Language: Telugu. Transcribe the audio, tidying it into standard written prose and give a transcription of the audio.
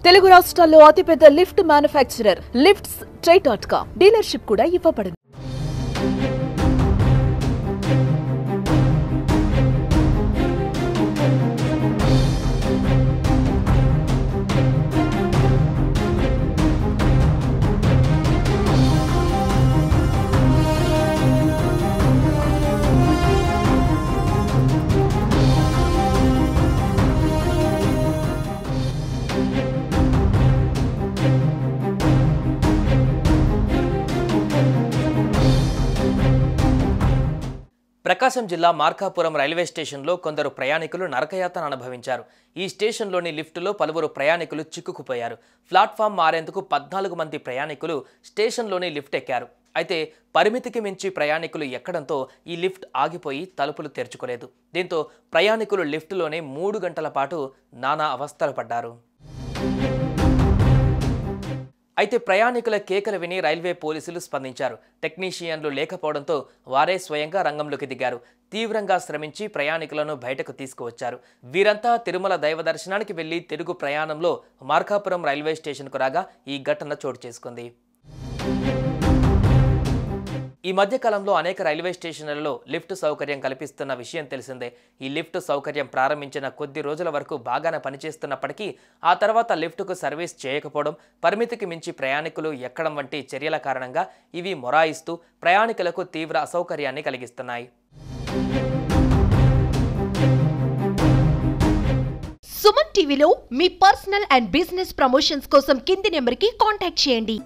తెలుగు రాష్ట్రాల్లో అతిపెద్ద లిఫ్ట్ మ్యానుఫ్యాక్చరర్ లిఫ్ట్స్ ట్రై.com డీలర్షిప్ కూడా ఇవ్వబడింది. ప్రకాశం జిల్లా మార్కాపురం రైల్వే స్టేషన్లో కొందరు ప్రయాణికులు నరకయాతన అనుభవించారు. ఈ స్టేషన్లోని లిఫ్టులో పలువురు ప్రయాణికులు చిక్కుకుపోయారు. ప్లాట్ఫామ్ మారేందుకు 14 మంది ప్రయాణికులు స్టేషన్లోని లిఫ్ట్ ఎక్కారు. అయితే పరిమితికి మించి ప్రయాణికులు ఎక్కడంతో ఈ లిఫ్ట్ ఆగిపోయి తలుపులు తెరుచుకోలేదు. దీంతో ప్రయాణికులు లిఫ్టులోనే 3 గంటల పాటు నానా అవస్థలు పడ్డారు. అయితే ప్రయాణికుల కేకలు విని రైల్వే పోలీసులు స్పందించారు. టెక్నీషియన్లు లేకపోవడంతో వారే స్వయంగా రంగంలోకి దిగారు. తీవ్రంగా శ్రమించి ప్రయాణికులను బయటకు తీసుకువచ్చారు. వీరంతా తిరుమల దైవ దర్శనానికి వెళ్లి తిరుగు ప్రయాణంలో మార్కాపురం రైల్వే స్టేషన్కు రాగా ఈ ఘటన చోటు చేసుకుంది. ఈ మధ్య కాలంలో అనేక రైల్వే స్టేషన్లలో లిఫ్ట్ సౌకర్యం కల్పిస్తున్న విషయం తెలిసిందే. ఈ లిఫ్ట్ సౌకర్యం ప్రారంభించిన కొద్ది రోజుల వరకు బాగానే పనిచేస్తున్నప్పటికీ ఆ తర్వాత లిఫ్టుకు సర్వీస్ చేయకపోవడం, పరిమితికి మించి ప్రయాణికులు ఎక్కడం వంటి చర్యల కారణంగా ఇవి మొరాయిస్తూ ప్రయాణికులకు తీవ్ర అసౌకర్యాన్ని కలిగిస్తున్నాయి. సుమన్ టీవీలో మీ పర్సనల్ అండ్ బిజినెస్ ప్రమోషన్స్ కోసం కింది నెంబర్కి కాంటాక్ట్ చేయండి.